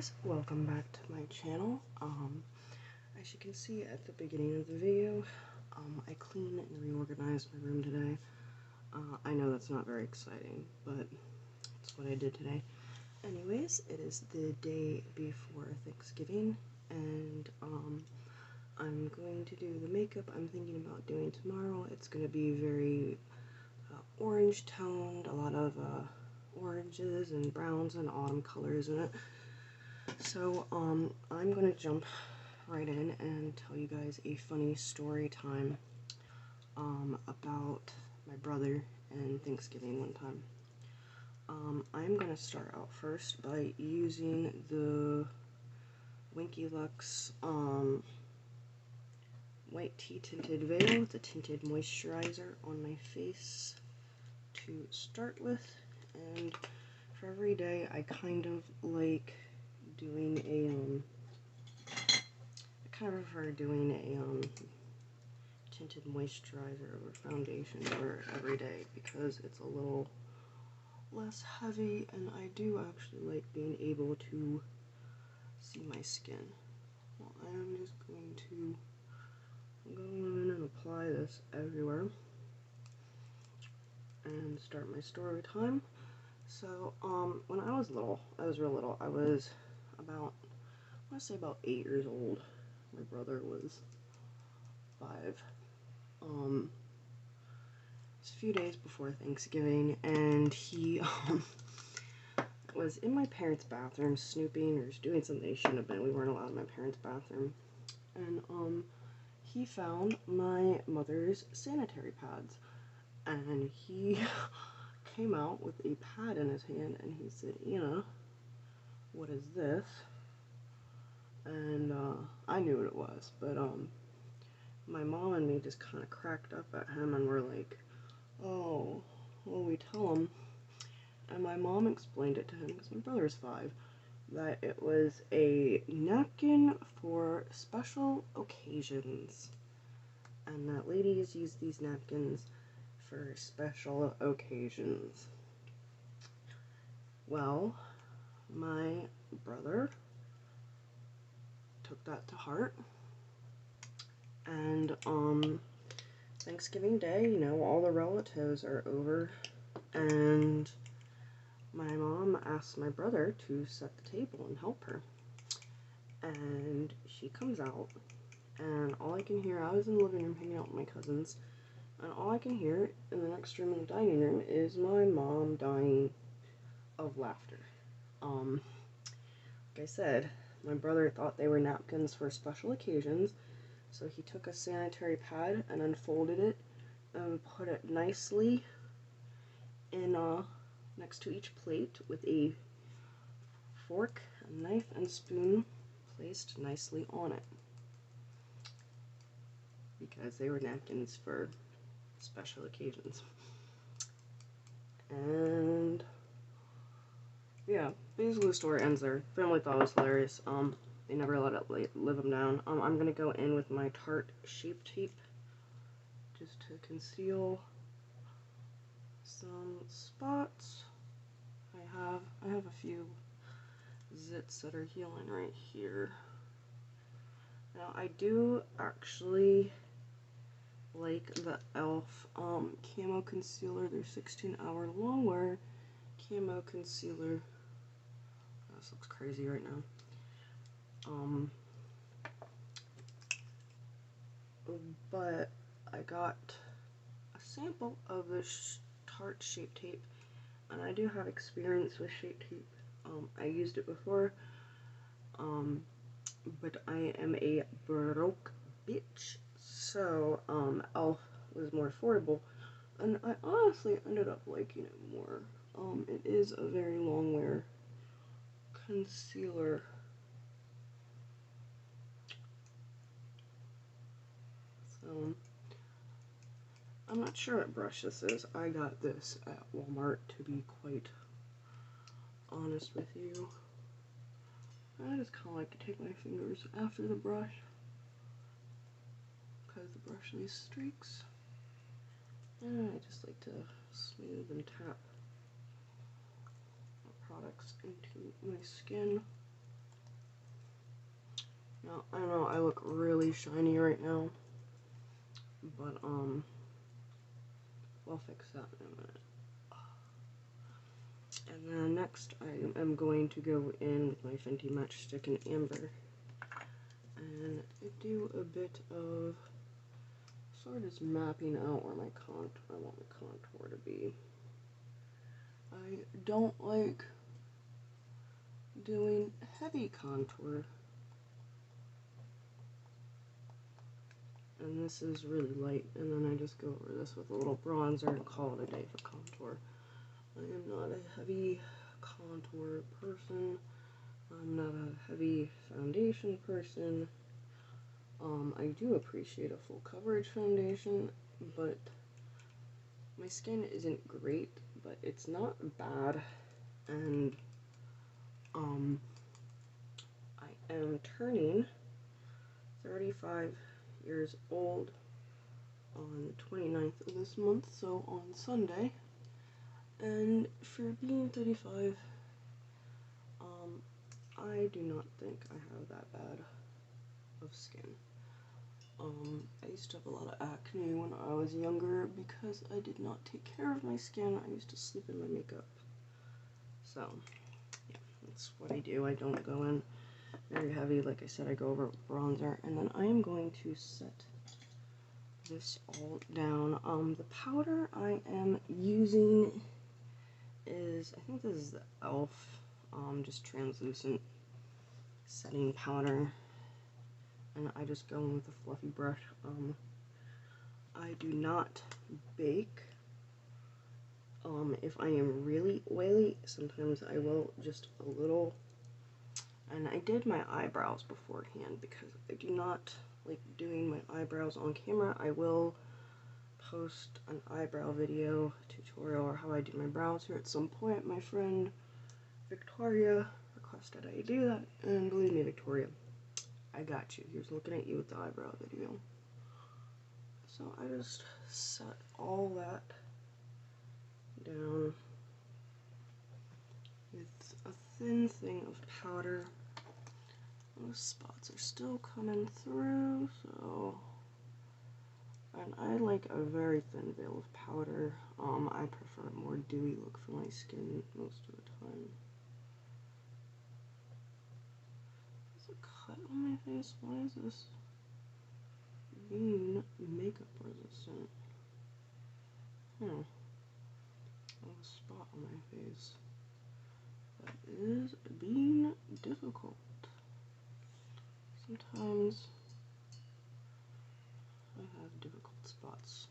guys, welcome back to my channel. As you can see at the beginning of the video, I cleaned and reorganized my room today. I know that's not very exciting, but it's what I did today. Anyways, it is the day before Thanksgiving, and I'm going to do the makeup I'm thinking about doing tomorrow. It's going to be very orange toned, a lot of oranges and browns and autumn colors in it. So I'm gonna jump right in and tell you guys a funny story time about my brother and Thanksgiving one time. I'm gonna start out first by using the Winky Lux White Tea Tinted Veil, the tinted moisturizer on my face to start with. And for every day, I kind of like doing I kind of prefer doing a tinted moisturizer over foundation for every day because it's a little less heavy, and I do actually like being able to see my skin. Well, I am just going to go in and apply this everywhere and start my story time. So, when I was little, I was real little, I was about, I want to say about 8 years old. My brother was 5. It's a few days before Thanksgiving, and he, was in my parents' bathroom snooping or doing something he shouldn't have been. We weren't allowed in my parents' bathroom. And, he found my mother's sanitary pads, and he came out with a pad in his hand, and he said, "Anna, what is this?" And I knew what it was, but my mom and me just kind of cracked up at him, and we're like, "Oh, well, we tell him." And my mom explained it to him, because my brother's 5, that it was a napkin for special occasions, and that ladies use these napkins for special occasions. Well, my brother took that to heart, and Thanksgiving Day, you know, all the relatives are over, and my mom asked my brother to set the table and help her, and she comes out, and all I can hear, I was in the living room hanging out with my cousins, and all I can hear in the next room in the dining room is my mom dying of laughter. Like I said, my brother thought they were napkins for special occasions, so he took a sanitary pad and unfolded it and put it nicely in next to each plate with a fork, a knife, and spoon placed nicely on it, because they were napkins for special occasions. And yeah, basically the story ends there. Family thought it was hilarious. They never let it live them down. I'm gonna go in with my Tarte Shape Tape just to conceal some spots. I have a few zits that are healing right here. Now I do actually like the e.l.f. Camo Concealer, their 16-hour long wear Camo Concealer. This looks crazy right now. But I got a sample of this Tarte Shape Tape, and I do have experience with Shape Tape. I used it before, but I am a broke bitch, so e.l.f. was more affordable, and I honestly ended up liking it more. It is a very long wear concealer. So, I'm not sure what brush this is. I got this at Walmart, to be quite honest with you. I just kind of like to take my fingers after the brush, because the brush leaves streaks. And I just like to smooth and tap products into my skin. Now, I know I look really shiny right now, but, I'll fix that in a minute. And then next, I am going to go in with my Fenty Matchstick in Amber and do a bit of sort of just mapping out where I want my contour to be. I don't like doing heavy contour, and this is really light, and then I just go over this with a little bronzer and call it a day for contour. I am not a heavy contour person. I'm not a heavy foundation person. I do appreciate a full coverage foundation, but my skin isn't great, but it's not bad, and I am turning 35 years old on the 29th of this month, so on Sunday, and for being 35, I do not think I have that bad of skin. I used to have a lot of acne when I was younger because I did not take care of my skin. I used to sleep in my makeup. So, yeah, that's what I do. I don't go in very heavy. Like I said, I go over with bronzer, and then I am going to set this all down. The powder I am using is, I think this is the e.l.f. Just translucent setting powder, and I just go in with a fluffy brush. I do not bake. If I am really oily, sometimes I will just a little. And I did my eyebrows beforehand because I do not like doing my eyebrows on camera. I will post an eyebrow video tutorial or how I do my brows here at some point. My friend Victoria requested I do that, and believe me, Victoria, I got you. Here's looking at you with the eyebrow video. So I just set all that down with a thin thing of powder. The spots are still coming through, so, and I like a very thin veil of powder. I prefer a more dewy look for my skin most of the time. There's a cut on my face. Why is this being makeup resistant? I have a spot on my face that is being difficult. Sometimes I have difficult spots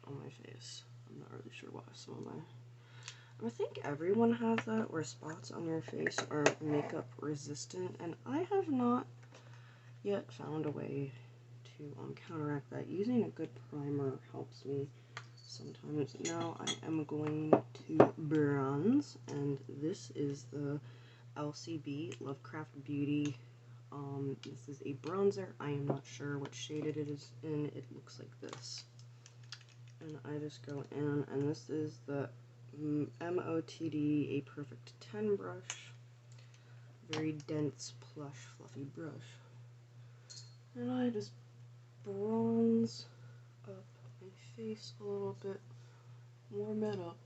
on my face. I'm not really sure why. Some of my, I think everyone has that, where spots on your face are makeup resistant, and I have not yet found a way to counteract that. Using a good primer helps me sometimes. Now I am going to bronze, and this is the LCB Lovecraft Beauty. This is a bronzer. I am not sure what shade it is in. It looks like this. And I just go in, and this is the MOTD A Perfect 10 brush. Very dense, plush, fluffy brush. And I just bronze up my face a little bit, warm it up,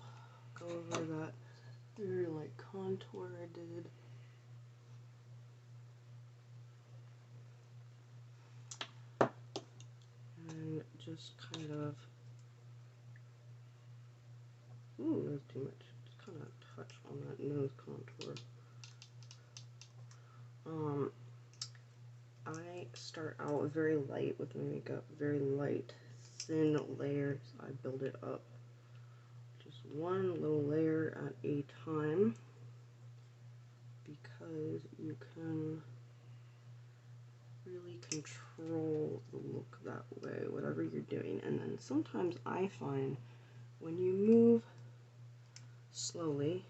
go over that very light contour I did. And just kind of, ooh, that's too much. Just kind of touch on that nose contour. I start out very light with my makeup, very light, thin layers. I build it up. Just one little layer at a time, because you can really control the look that way, whatever you're doing. And then sometimes I find when you move slowly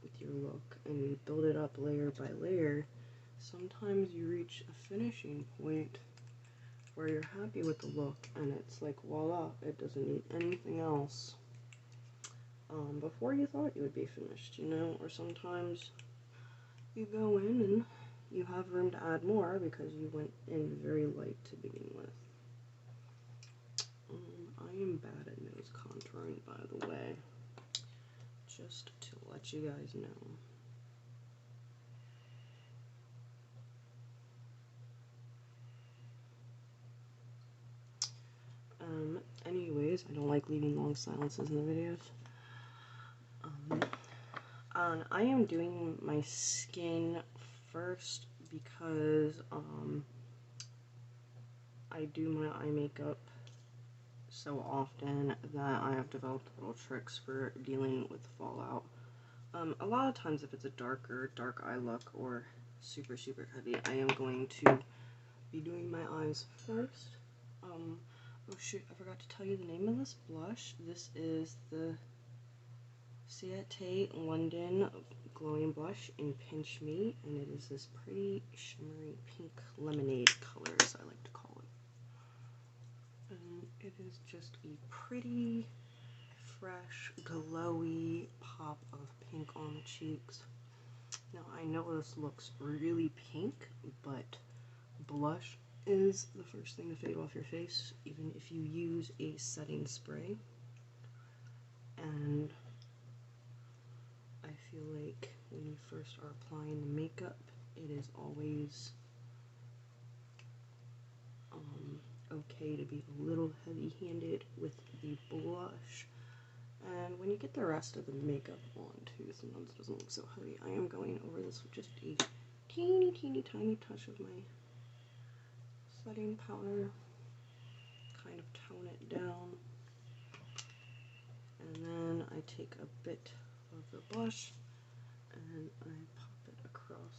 with your look and you build it up layer by layer, sometimes you reach a finishing point where you're happy with the look and it's like voila, it doesn't need anything else before you thought you would be finished, you know. Or sometimes you go in and you have room to add more because you went in very light to begin with. I am bad at nose contouring, by the way, just to let you guys know. Anyways, I don't like leaving long silences in the videos. I am doing my skin first because I do my eye makeup so often that I have developed little tricks for dealing with fallout. A lot of times if it's a dark eye look or super heavy, I am going to be doing my eyes first. Oh shoot, I forgot to tell you the name of this blush. This is the Ciate London Glowing Blush in Pinch Me, and it is this pretty shimmery pink lemonade color, as I like to call it. And it is just a pretty, fresh, glowy pop of pink on the cheeks. Now, I know this looks really pink, but blush is the first thing to fade off your face, even if you use a setting spray. And I feel like when you first are applying the makeup, it is always okay to be a little heavy-handed with the blush. And when you get the rest of the makeup on too, sometimes it doesn't look so heavy. I am going over this with just a teeny tiny touch of my setting powder, kind of tone it down, and then I take a bit of the blush and I pop it across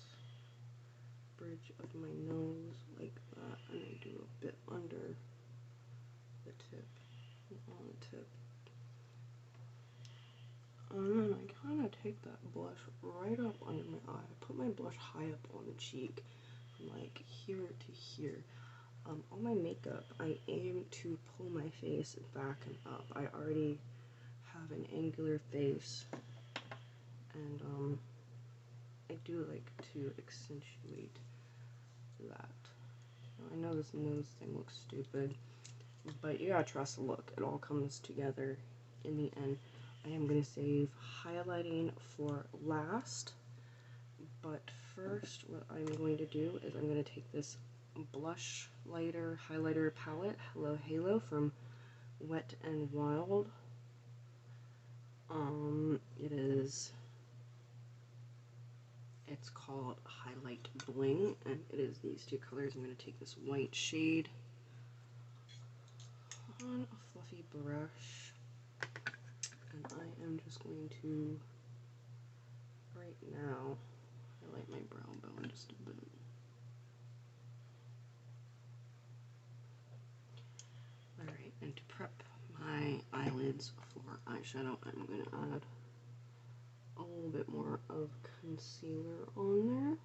the bridge of my nose like that, and I do a bit under the tip and on the tip. And then I kind of take that blush right up under my eye. I put my blush high up on the cheek, from like here to here. On my makeup, I aim to pull my face back and up. I already have an angular face, and I do like to accentuate that. Now, I know this nose thing looks stupid, but you gotta trust the look. It all comes together in the end. I am going to save highlighting for last, but first what I'm going to do is I'm going to take this blush lighter highlighter palette, Hello Halo from Wet n Wild. It's called Highlight Bling, and it is these two colors. I'm going to take this white shade on a fluffy brush, and I am just going to, right now, highlight my brow bone just a bit. Alright, and to prep my eyelids for eyeshadow, I'm going to add a little bit more of concealer on there.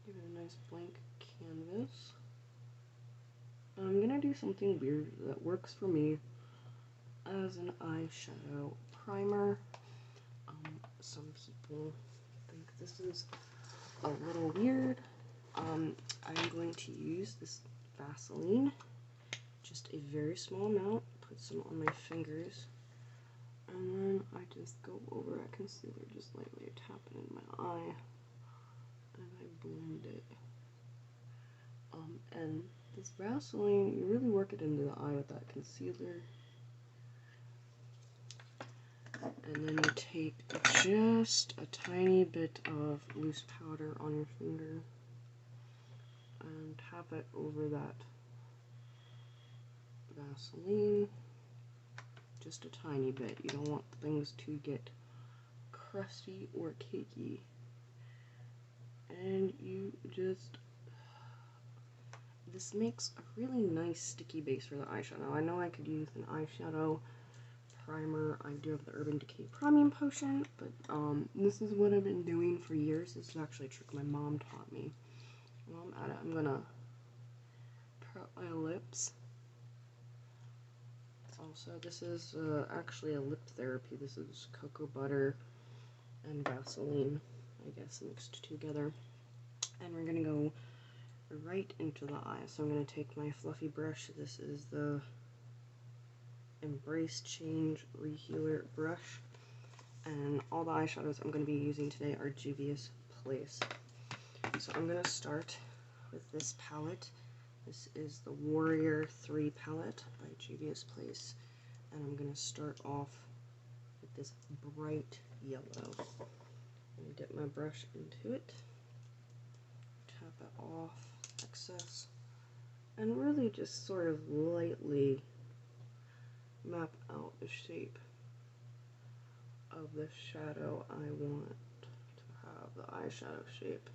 Give it a nice blank canvas. And I'm going to do something weird that works for me as an eyeshadow primer. Some people think this is a little weird. I'm going to use this Vaseline, just a very small amount, put some on my fingers, and then I just go over that concealer, just lightly tap it in my eye, and I blend it. And this Vaseline, you really work it into the eye with that concealer. And then you take just a tiny bit of loose powder on your finger and tap it over that Vaseline. Just a tiny bit. You don't want things to get crusty or cakey. And you just... This makes a really nice sticky base for the eyeshadow. I know I could use an eyeshadow primer. I do have the Urban Decay Priming Potion, but this is what I've been doing for years. This is actually a trick my mom taught me. While I'm at it, I'm gonna prep my lips. Also, this is actually a lip therapy. This is cocoa butter and Vaseline, I guess, mixed together. And we're gonna go right into the eye. So I'm gonna take my fluffy brush. This is the Embrace Change Rehealer brush. And all the eyeshadows I'm going to be using today are Juvia's Place. So I'm going to start with this palette. This is the Warrior 3 palette by Juvia's Place. And I'm going to start off with this bright yellow. I'm going to dip my brush into it, tap it off excess, and really just sort of lightly map out the shape of the shadow I want to have, the eyeshadow shape.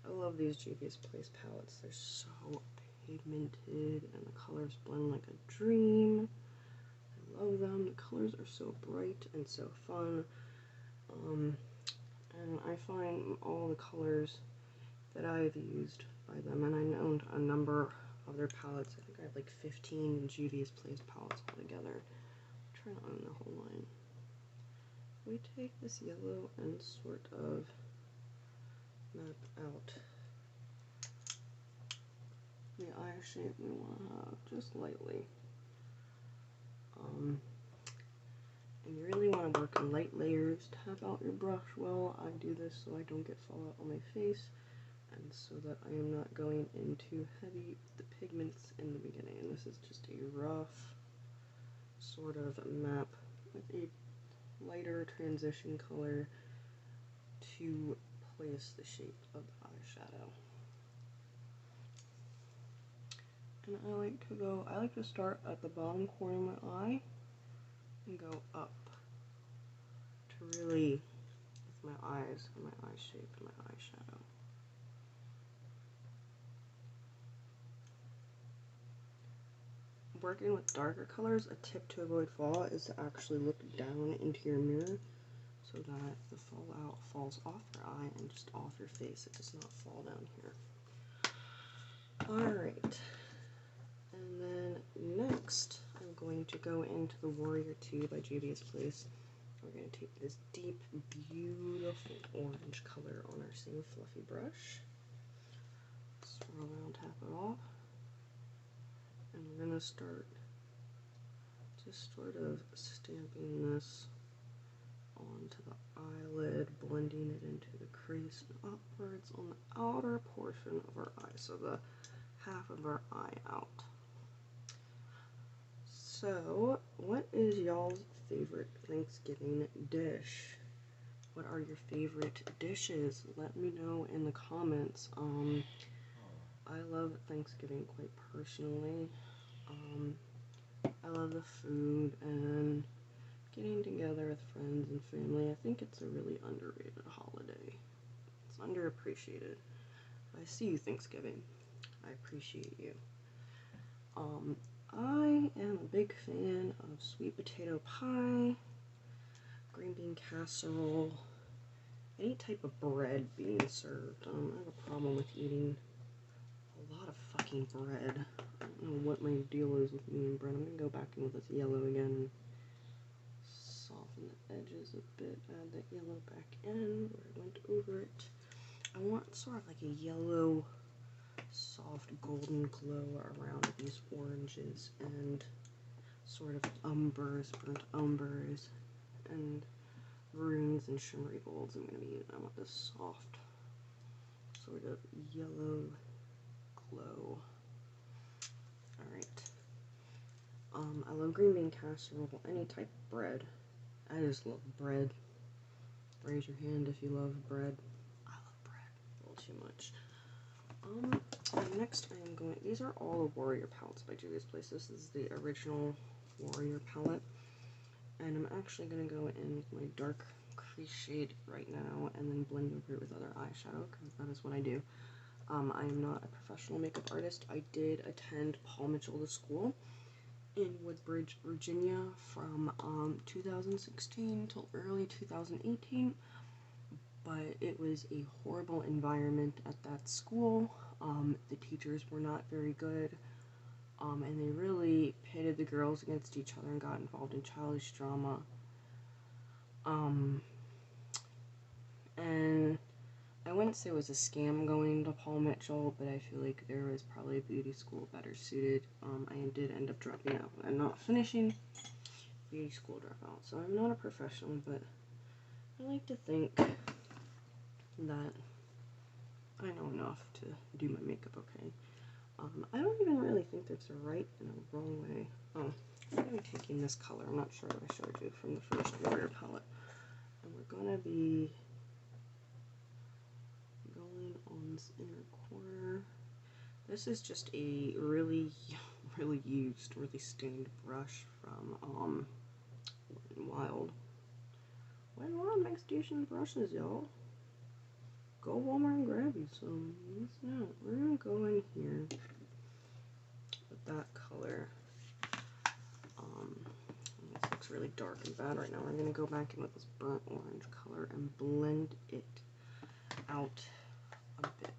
I love these Juvia's Place palettes. They're so pigmented and the colors blend like a dream. I love them. The colors are so bright and so fun. And I find all the colors that I've used by them, and I owned a number of their palettes. I think I have like 15 Juvia's Place palettes altogether. I'm trying to own the whole line. We take this yellow and sort of map out the eye shape we want to have, just lightly. And you really want to work in light layers. Tap out your brush well. I do this so I don't get fallout on my face, and so that I am not going into heavy the pigments in the beginning. And this is just a rough sort of map with a lighter transition color to place the shape of the eyeshadow. And I like to start at the bottom corner of my eye and go up to really, with my eyes and my eye shape and my eyeshadow. Working with darker colors, a tip to avoid fallout is to actually look down into your mirror so that the fallout falls off your eye and just off your face. It does not fall down here. Alright, and then next I'm going to go into the Warrior 2 by Juvia's Place. We're going to take this deep, beautiful orange color on our same fluffy brush, swirl around, tap it off, and we're going to start just sort of stamping this onto the eyelid, blending it into the crease and upwards on the outer portion of our eye, so the half of our eye out. So, what is y'all's favorite Thanksgiving dish? What are your favorite dishes? Let me know in the comments. I love Thanksgiving quite personally. I love the food and getting together with friends and family. I think it's a really underrated holiday. It's underappreciated. I see you, Thanksgiving. I appreciate you. I am a big fan of sweet potato pie, green bean casserole, any type of bread being served. I have a problem with eating a lot of fucking bread. I don't know what my deal is with me and bread. I'm going to go back in with this yellow again. Soften the edges a bit. Add that yellow back in where I went over it. I want sort of like a yellow, soft golden glow around these oranges and sort of umbers, burnt umbers, and runes and shimmery golds I'm going to be using. I want this soft sort of yellow glow. Alright. I love green bean casserole, any type of bread. I just love bread. Raise your hand if you love bread. I love bread a little too much. And next I am going, these are all the Warrior palettes by Juvia's Place. This is the original Warrior palette. And I'm actually going to go in with my dark crease shade right now and then blend over it with other eyeshadow, because that is what I do. I am not a professional makeup artist. I did attend Paul Mitchell the School in Woodbridge, Virginia from 2016 till early 2018, but it was a horrible environment at that school. The teachers were not very good, and they really pitted the girls against each other and got involved in childish drama. And I wouldn't say it was a scam going to Paul Mitchell, but I feel like there was probably a beauty school better suited. I did end up dropping out and not finishing beauty school dropout, so I'm not a professional, but I like to think that I know enough to do my makeup okay. I don't even really think there's a right and a wrong way. Oh, I'm going to be taking this color. I'm not sure if I showed you from the first Warrior palette. And we're going to be going on this inner corner. This is just a really used, really stained brush from Wet n Wild. Wet n Wild makes decent brushes, y'all. Go Walmart and grab you some. Now we're gonna go in here with that color. This looks really dark and bad right now. We're gonna go back in with this burnt orange color and blend it out a bit.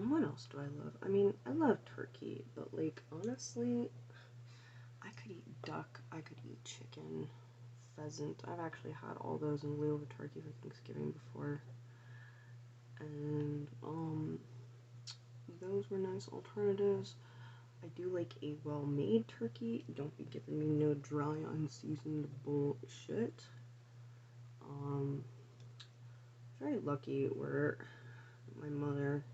What else do I love? I mean, I love turkey, but like honestly, I could eat duck, I could eat chicken, pheasant. I've actually had all those in lieu of a turkey for Thanksgiving before. And those were nice alternatives. I do like a well-made turkey. Don't be giving me no dry, unseasoned bullshit. Very lucky where my mother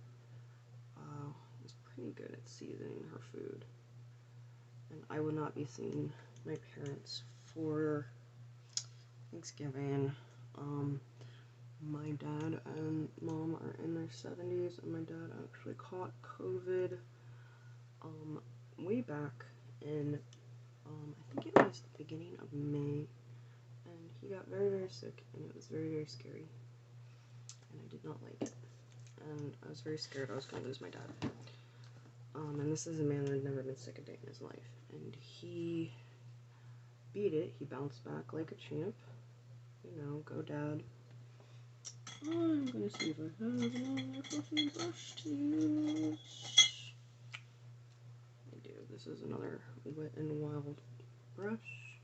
is pretty good at seasoning her food. And I will not be seeing my parents for Thanksgiving. My dad and mom are in their 70s, and my dad actually caught COVID way back in, I think it was the beginning of May, and he got very sick, and it was very scary, and I did not like it, and I was very scared I was going to lose my dad. And this is a man that had never been sick a day in his life, and he beat it. He bounced back like a champ. You know, go dad. I'm gonna see if I have another fluffy brush to use. I do. This is another Wet n Wild brush.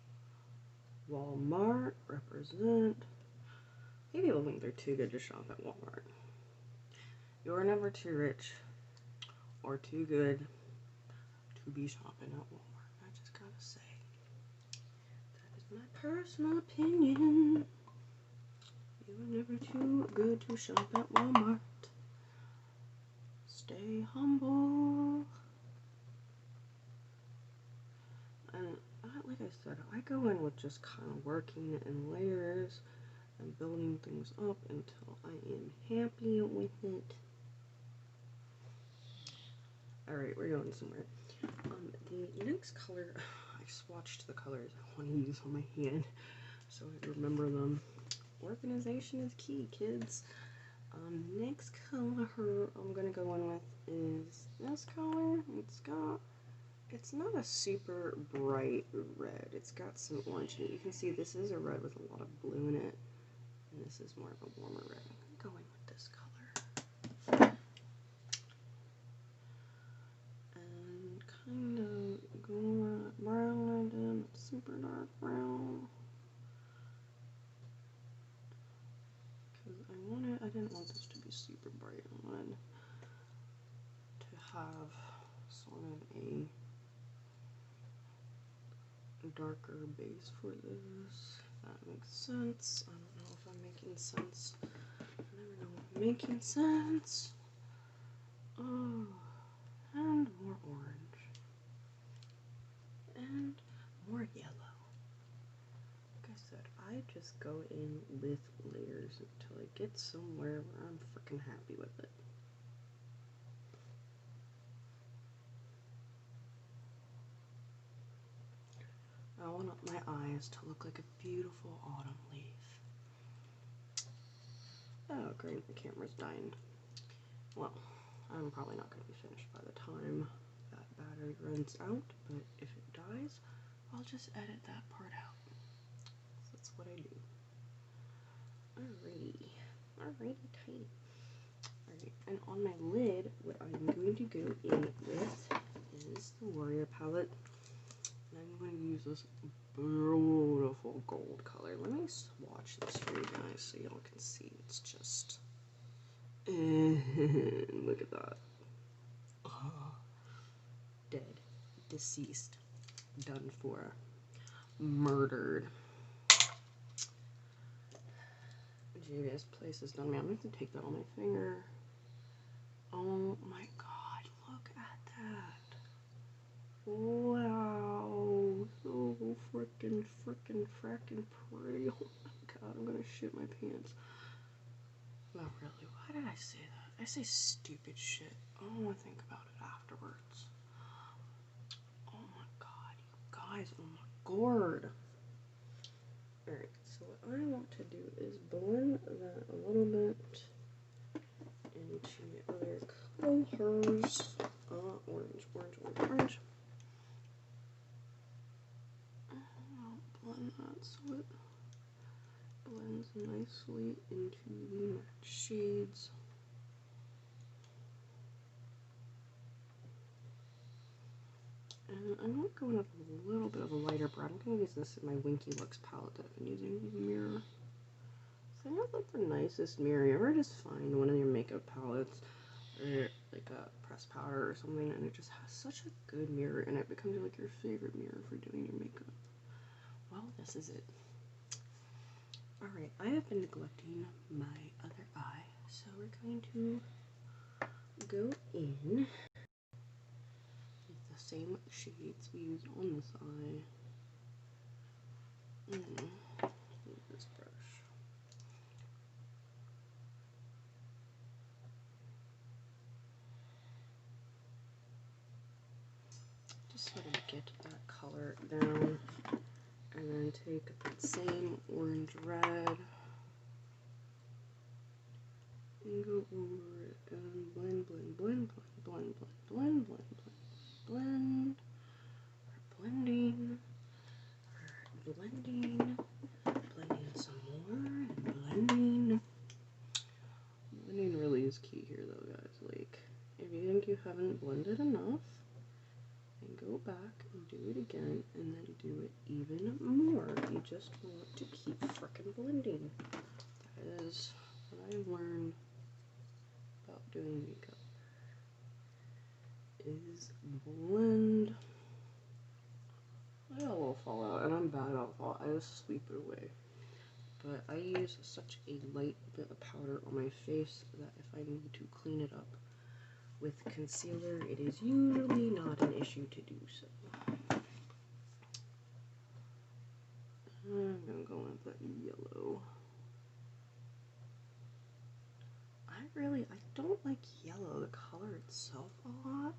Walmart, represent. Maybe people think they're too good to shop at Walmart. You're never too rich or too good to be shopping at Walmart. I just gotta say. That is my personal opinion. You are never too good to shop at Walmart. Stay humble. And like I said, I go in with just kind of working in layers and building things up until I am happy with it. Alright, we're going somewhere. The next color, I swatched the colors I want to use on my hand so I remember them. Organization is key, kids. Next color I'm gonna go in with is this color. It's not a super bright red. It's got some orange in it. You can see this is a red with a lot of blue in it, and this is more of a warmer red. I'm gonna go in with this color and kind of go brown and super dark brown. I didn't want this to be super bright. I wanted to have sort of a darker base for this. If that makes sense. I don't know if I'm making sense. I never know if I'm making sense. Oh, and more orange. And more yellow. Like I said, I just go in with layers until I get somewhere where I'm freaking happy with it. I want my eyes to look like a beautiful autumn leaf. Oh great, the camera's dying. Well, I'm probably not going to be finished by the time that battery runs out, but if it dies, I'll just edit that part out. That's what I do. Alrighty, tight. Alright, And on my lid, what I'm going to go in with is the Warrior palette. And I'm going to use this beautiful gold color. Let me swatch this for you guys so y'all can see. It's just... look at that. Oh, dead. Deceased. Done for. Murdered. JVS Place has done me. I'm going to have to take that on my finger. Oh my god, look at that. Wow. So frickin' pretty. Oh my god, I'm gonna shit my pants. Not really. Why did I say that? I say stupid shit. I don't want to think about it afterwards. Oh my god, you guys. Oh my gourd. Alright, so what I want to do is blend that a little bit into the other colors. Orange. I'll blend that so it blends nicely into the matte shades. And I'm going to go in with a little bit of a lighter brown. I'm going to use this in my Winky Looks palette that I've been using in the mirror. So I have like the nicest mirror. You ever just find one of your makeup palettes or like a pressed powder or something and it just has such a good mirror and it becomes like your favorite mirror for doing your makeup? Well, this is it. Alright, I have been neglecting my other eye, so we're going to go in with the same shades we used on this eye. Use this brush. Just sort of get that color down, and then take that same orange red and go over it and blend. Blending. Blending some more and blending. Blending really is key here though, guys. Like, if you think you haven't blended enough, then go back and do it again and then do it even more. You just want to keep frickin' blending. That is what I learned about doing makeup. Is blend. I got a little fallout, and I'm bad at fallout. I just sweep it away. But I use such a light bit of powder on my face that if I need to clean it up with concealer, it is usually not an issue to do so. I'm gonna go with that yellow. I don't like yellow, the color itself, a lot.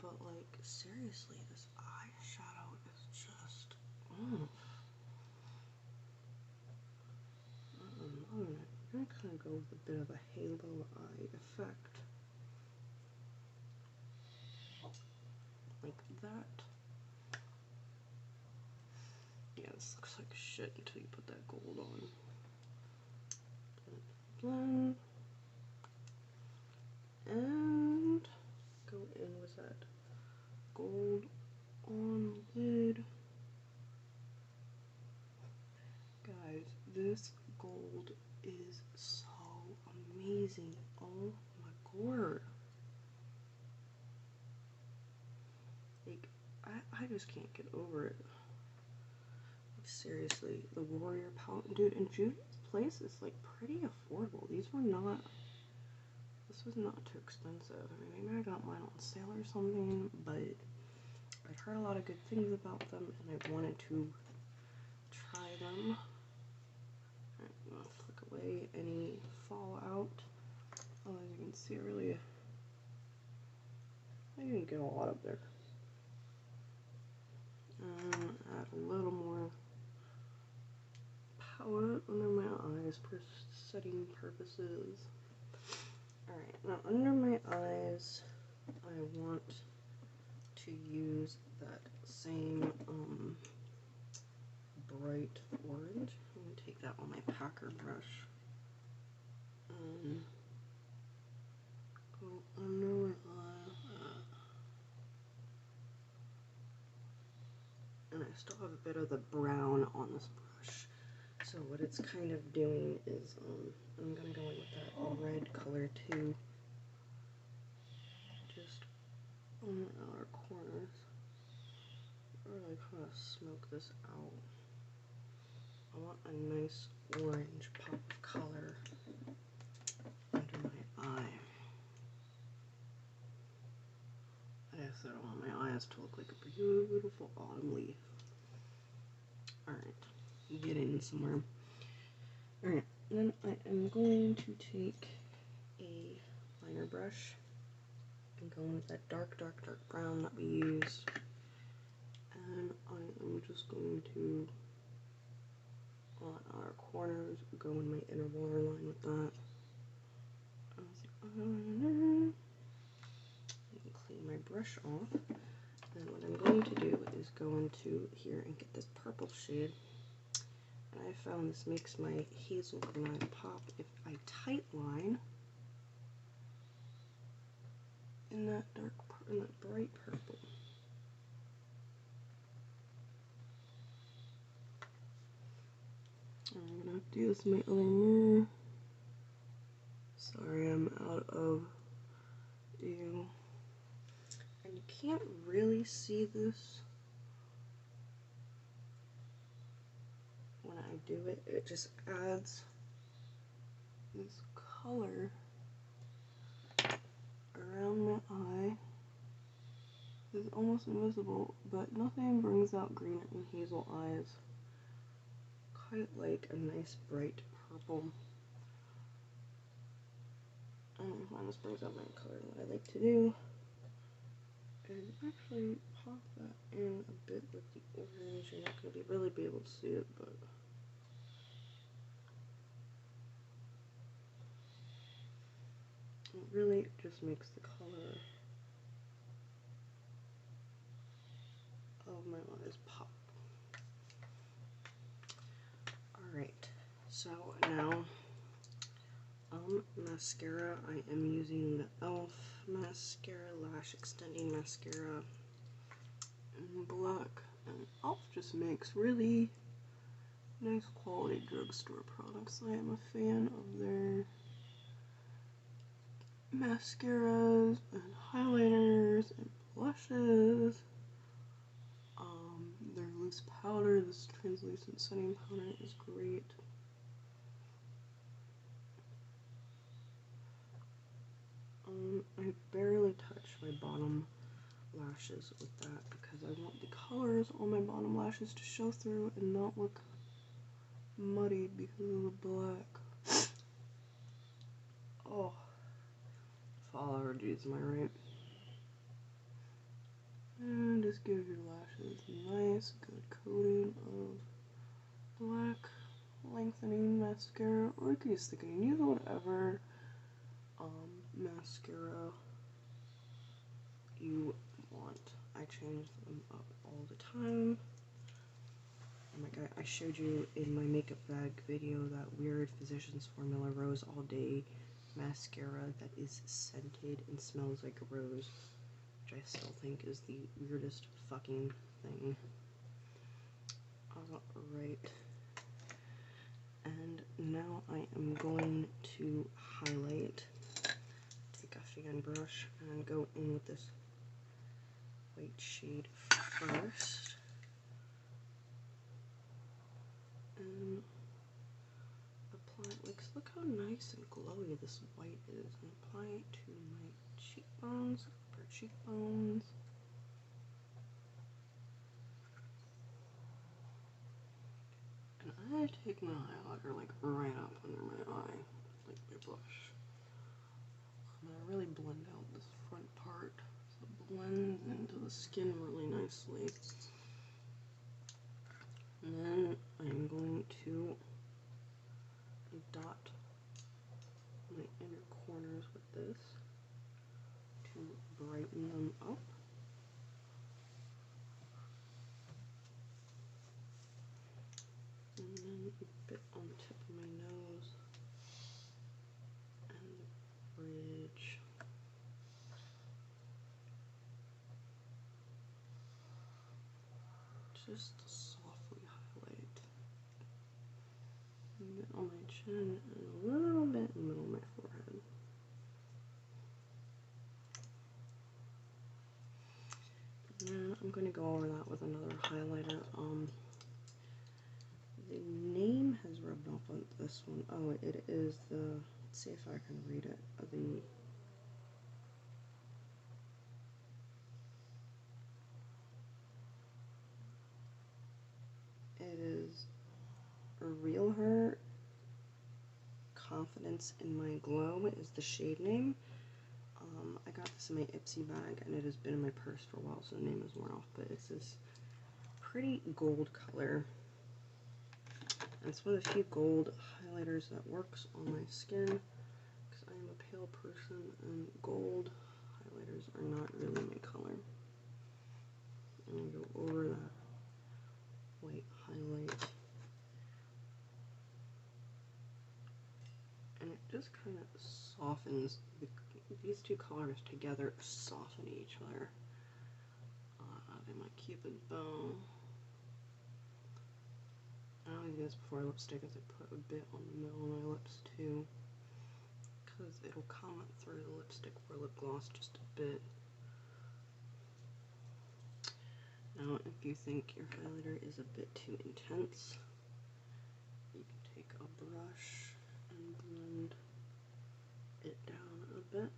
But like, seriously, this eyeshadow is just, I'm loving it. I'm gonna kind of go with a bit of a halo eye effect. Like that. Yeah, this looks like shit until you put that gold on. Blend. And go in with that gold on lid. Guys, this gold is so amazing. Oh my god. Like, I just can't get over it. Like, seriously, the Warrior palette, dude, and JVS Place is like pretty affordable. These were not, this was not too expensive. I mean, maybe I got mine on sale or something, but I'd heard a lot of good things about them and I wanted to try them. Alright, I'm gonna flick away any fallout. Oh, as you can see, I didn't get a lot up there. Add a little more palette under my eyes for setting purposes. Alright, now under my eyes, I want to use that same bright orange. I'm going to take that on my Packer brush. still have a bit of the brown on this brush. So what it's kind of doing is, I'm going to go in with that red color too. Just on the outer corners. Really kind of smoke this out. I want a nice orange pop of color under my eye. I also don't want my eyes to look like a beautiful autumn leaf. Alright, getting somewhere. Alright, then I am going to take a liner brush and go in with that dark brown that we used. And I am just going to, on our corners, go in my inner waterline with that. Clean my brush off. And what I'm going to do is go into here and get this purple shade. And I found this makes my hazel green eye pop if I tight line in that bright purple. I'm gonna have to do this in my other mirror. Sorry, I'm out of view. And you can't really see this when I do it. It just adds this color around my eye. It's almost invisible, but nothing brings out green and hazel eyes quite like a nice bright purple. I find this brings out my color that I like to do. And actually pop that in a bit with the orange. You're not going to really be able to see it, but it really just makes the color of my eyes pop. Alright, so now mascara. I am using the e.l.f. mascara, lash extending mascara in black. And e.l.f. just makes really nice quality drugstore products. I am a fan of their mascaras and highlighters and blushes. Their loose powder, this translucent setting powder is great. I barely touch my bottom lashes with that because I want the colors on my bottom lashes to show through and not look muddied because of the black. Oh, fall allergies, am I right? And just give your lashes a nice, good coating of black lengthening mascara, or you can use thickening. Use whatever mascara you want. I change them up all the time. And like I showed you in my makeup bag video, that weird Physicians Formula Rose All Day mascara that is scented and smells like a rose, which I still think is the weirdest fucking thing. Alright. And now I am going to highlight. Take a fan brush and go in with this white shade first. And apply, like, look how nice and glowy this white is. And apply it to my cheekbones, upper cheekbones. And I take my highlighter like right up under my eye, like my blush. And I really blend out this front part so it blends into the skin really nicely. And then I'm going to dot my inner corners with this to brighten them up. And then a bit on the tip of my nose and the bridge. just softly highlight a bit on my chin and a little bit in the middle of my forehead. And then I'm going to go over that with another highlighter. The name has rubbed off on this one. Oh, it is the, let's see if I can read it. It is Real Her Confidence in My Glow is the shade name. I got this in my Ipsy bag and it has been in my purse for a while, so the name is worn off, but it's this pretty gold color. And it's one of the few gold highlighters that works on my skin, because I am a pale person and gold highlighters are not really my color. I'm going to go over that white highlight. And it just kind of softens, these two colors together soften each other. In my Cupid bow. I always do this before lipstick, is I put a bit on the middle of my lips too, because it'll come through the lipstick or lip gloss just a bit. Now, if you think your highlighter is a bit too intense, you can take a brush and blend it down a bit.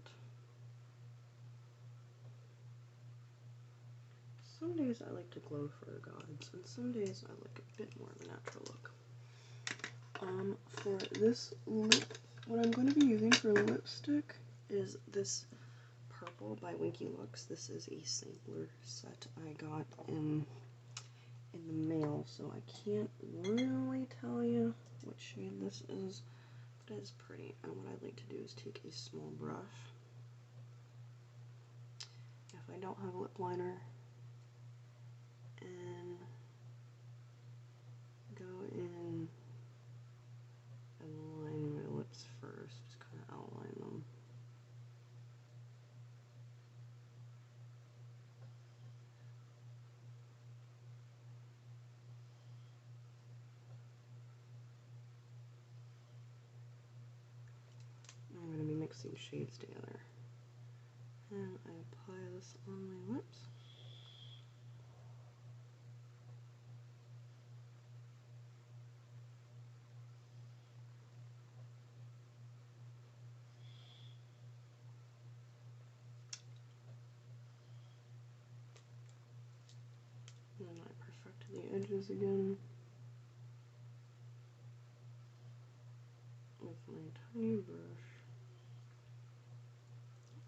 Some days I like to glow for the gods, and some days I like a bit more of a natural look. For this lip, what I'm going to be using for lipstick is this purple by Winky Looks. This is a sampler set I got in the mail, so I can't really tell you what shade this is, but it's pretty. And what I like to do is take a small brush. If I don't have a lip liner, and go in and line my lips first, just kind of outline them. I'm going to be mixing shades together. And I apply this on my lips. And then I perfect the edges again with my tiny brush.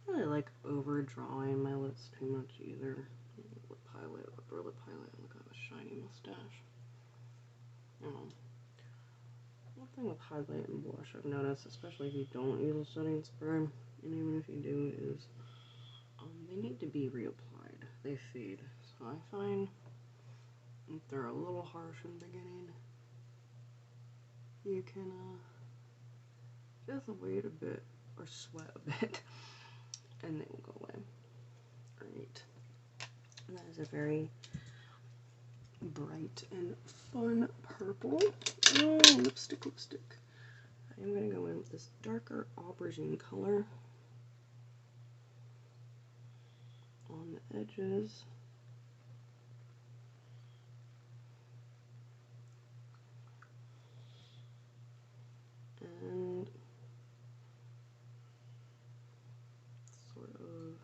I don't really like overdrawing my lips too much either. Lip highlight, upper lip highlight, look at a shiny mustache. One thing with highlight and blush I've noticed, especially if you don't use a setting spray, and even if you do, is they need to be reapplied. They fade. So I find if they're a little harsh in the beginning, you can just wait a bit or sweat a bit and they will go away. Alright. That is a very bright and fun purple. Oh, lipstick. I am going to go in with this darker aubergine color on the edges. And sort of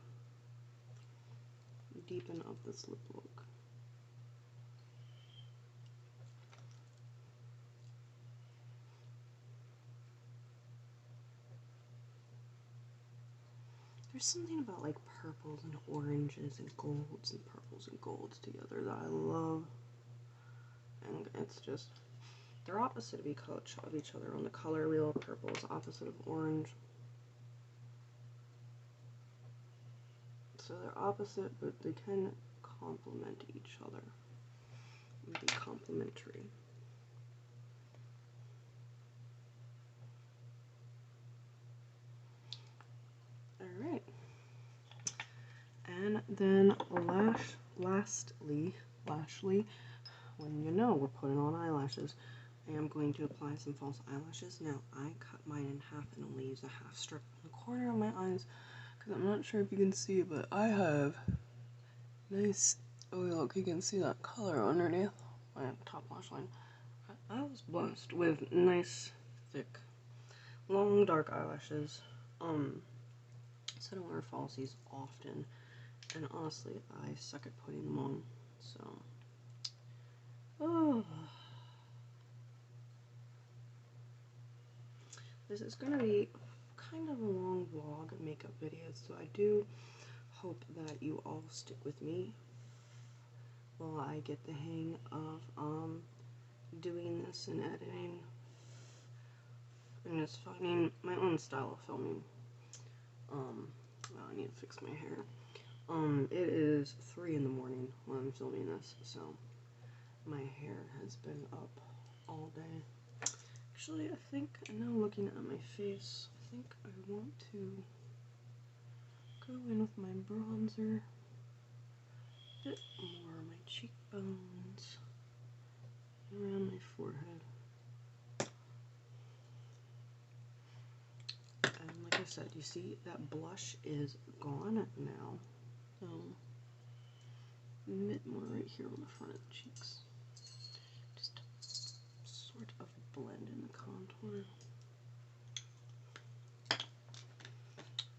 deepen up this lip look. There's something about like purples and oranges and golds and purples and golds together that I love. And it's just, they're opposite of each other on the color wheel. Purple is opposite of orange. So they're opposite, but they can complement each other. And be complementary. Alright. And then lastly, when you know we're putting on eyelashes. I am going to apply some false eyelashes. Now, I cut mine in half and only use a half strip in the corner of my eyes because I'm not sure if you can see, but I have nice, oh look, you can see that color underneath my top lash line. I was blessed with nice, thick, long, dark eyelashes. So I don't wear falsies often, and honestly, I suck at putting them on, so. Oh. This is going to be kind of a long vlog makeup video, so I do hope that you all stick with me while I get the hang of doing this and editing and just finding my own style of filming. Well, I need to fix my hair. It is 3 in the morning when I'm filming this, so my hair has been up all day. Actually, I think, now looking at my face, I think I want to go in with my bronzer, a bit more on my cheekbones, around my forehead. And like I said, you see that blush is gone now. So, a bit more right here on the front of the cheeks. Just sort of blend in the contour.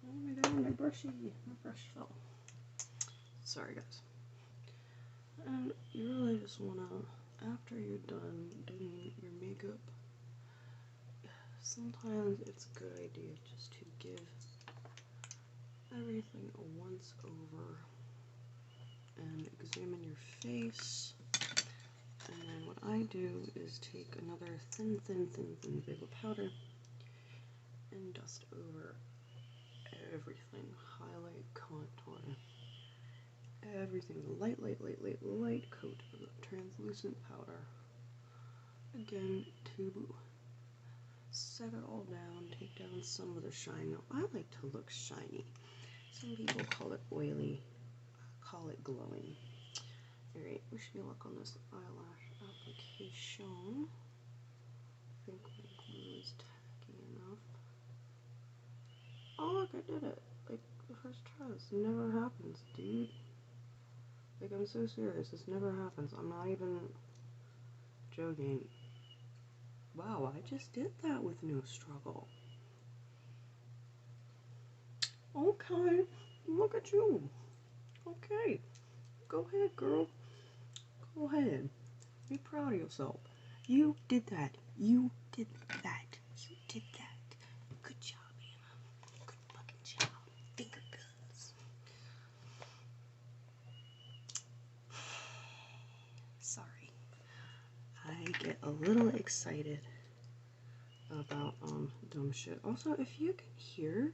Oh my god, my brush fell. Sorry guys. And you really just wanna, after you're done doing your makeup, sometimes it's a good idea just to give everything a once over and examine your face. And then what I do is take another thin bit of powder and dust over everything. Highlight, contour, everything. Light coat of translucent powder. Again, to set it all down, take down some of the shine. Now, I like to look shiny. Some people call it oily, call it glowing. Alright, wish me luck on this eyelash application. I think my glue is tacky enough. Oh look, I did it. Like, the first try. This never happens, dude. Like, I'm so serious. This never happens. I'm not even joking. Wow, I just did that with no struggle. Okay, look at you. Okay, go ahead, girl. Go ahead. Be proud of yourself. You did that. You did that. You did that. Good job, Anna. Good fucking job. Finger guns. Sorry. I get a little excited about dumb shit. Also, if you can hear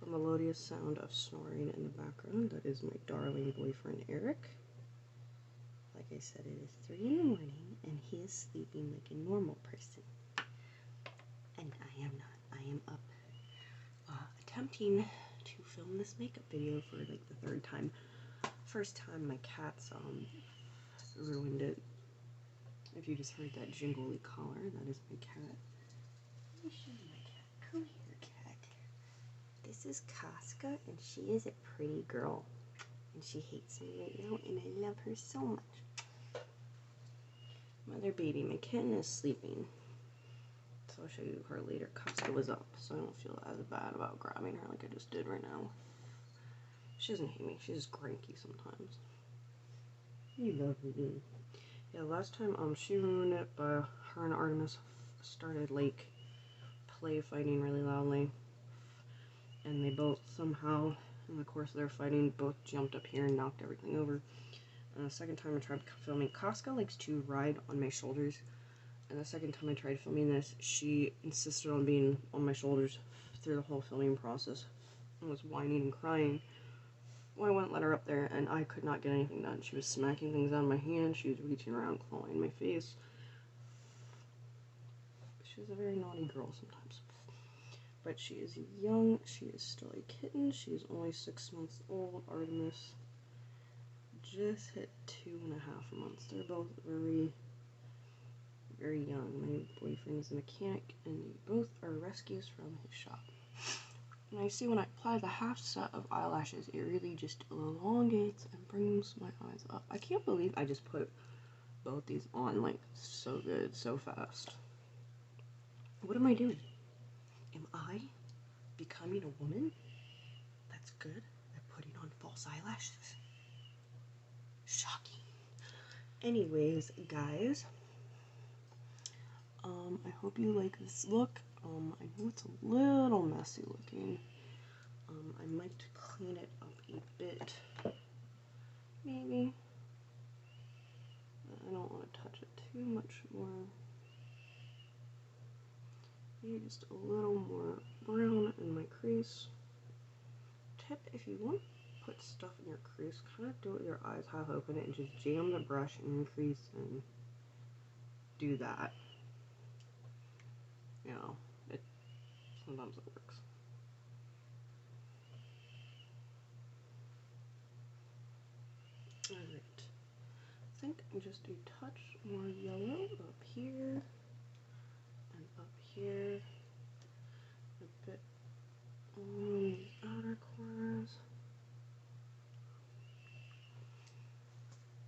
the melodious sound of snoring in the background, that is my darling boyfriend Eric. Like I said, it is 3 in the morning and he is sleeping like a normal person. And I am not. I am up attempting to film this makeup video for like the 3rd time. First time my cats ruined it. If you just heard that jingly collar, that is my cat. Let me show you my cat. Come here, cat. This is Casca, and she is a pretty girl. And she hates me right now, and I love her so much. Mother baby, my kitten is sleeping. So I'll show you her later. Casca was up, so I don't feel as bad about grabbing her like I just did right now. She doesn't hate me, she's just cranky sometimes. You love me. Yeah, last time she ruined it by her and Artemis started like play fighting really loudly. And they both somehow, in the course of their fighting, both jumped up here and knocked everything over. And the second time I tried filming, Casca likes to ride on my shoulders. And the second time I tried filming this, she insisted on being on my shoulders through the whole filming process. And was whining and crying. Well, I wouldn't let her up there, and I could not get anything done. She was smacking things out of my hand, she was reaching around, clawing my face. She's a very naughty girl sometimes. But she is young, she is still a kitten, she is only 6 months old. Artemis just hit 2.5 months. They're both very, very young. My boyfriend is a mechanic, and they both are rescues from his shop. And I see when I apply the half set of eyelashes, it really just elongates and brings my eyes up. I can't believe I just put both these on, like, so good, so fast. What am I doing? Am I becoming a woman that's good at putting on false eyelashes? Shocking. Anyways, guys, I hope you like this look. I know it's a little messy looking. I might clean it up a bit, maybe. I don't want to touch it too much more. Maybe just a little more brown in my crease. Tip, if you want to put stuff in your crease, kind of do it with your eyes half open and just jam the brush in your crease and do that. You know, sometimes it works. Alright, I think just a touch more yellow up here and up here, a bit on the outer corners.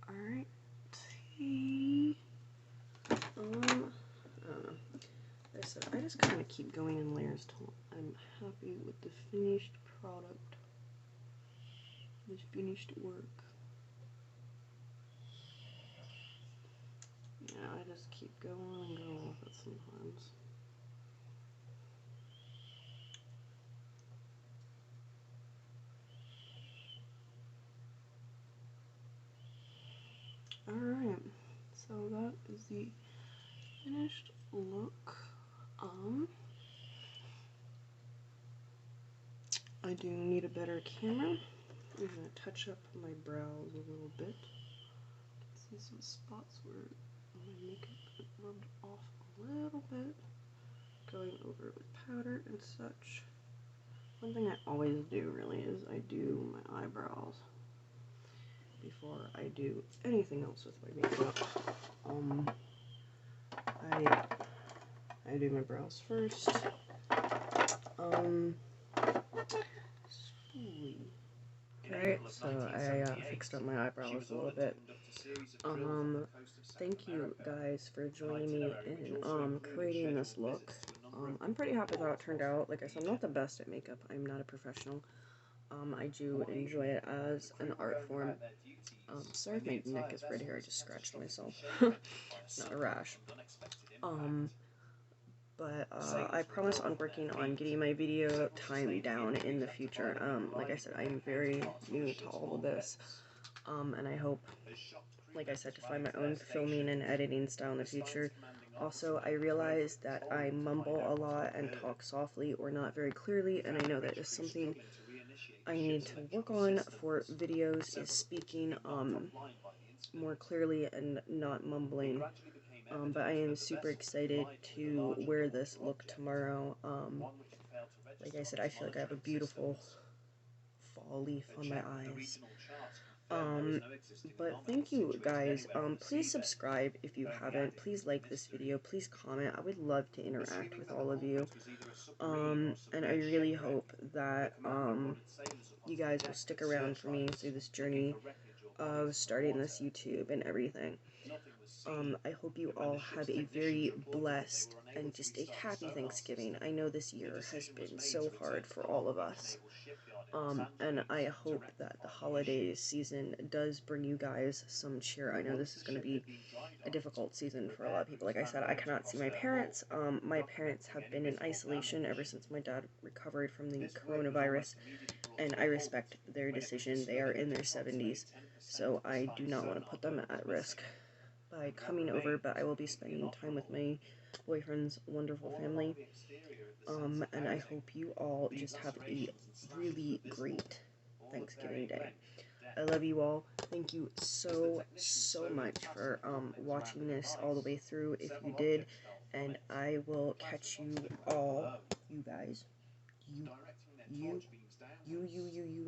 Alright, I don't know. Like I said, I just kind of keep going in layers till I'm happy with the finished product, this finished work. Yeah, I just keep going and going with it sometimes. Alright, so that is the finished look. I do need a better camera. I'm gonna touch up my brows a little bit. See some spots where my makeup rubbed off a little bit. Going over it with powder and such. One thing I always do really is I do my eyebrows before I do anything else with my makeup. I do my brows first. Alright, so I fixed up my eyebrows a little bit. Thank you guys for joining me in creating this look. I'm pretty happy with how it turned out. Like I said, I'm not the best at makeup. I'm not a professional. I do enjoy it as an art form. Sorry if my neck is red here, I just scratched myself. Not a rash. But I promise on working on getting my video time down in the future. Like I said, I'm very new to all of this. And I hope, like I said, to find my own filming and editing style in the future. Also, I realize that I mumble a lot and talk softly or not very clearly, and I know that is something I need to work on for videos, is speaking more clearly and not mumbling. But I am super excited to wear this look tomorrow. Like I said, I feel like I have a beautiful fall leaf on my eyes. But thank you guys. Please subscribe if you haven't. Please like this video. Please comment. I would love to interact with all of you. And I really hope that you guys will stick around for me through this journey of starting this YouTube and everything. I hope you all have a very blessed and just a happy Thanksgiving. I know this year has been so hard for all of us. And I hope that the holiday season does bring you guys some cheer. I know this is going to be a difficult season for a lot of people. Like I said, I cannot see my parents. My parents have been in isolation ever since my dad recovered from the coronavirus, and I respect their decision. They are in their 70s, so I do not want to put them at risk by coming over, but I will be spending time with my boyfriend's wonderful family. And I hope you all just have a really great Thanksgiving Day. I love you all. Thank you so much for watching this all the way through if you did. And I will catch you all, you guys, you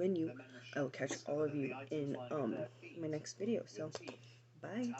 and you. I will catch all of you in my next video. So, bye.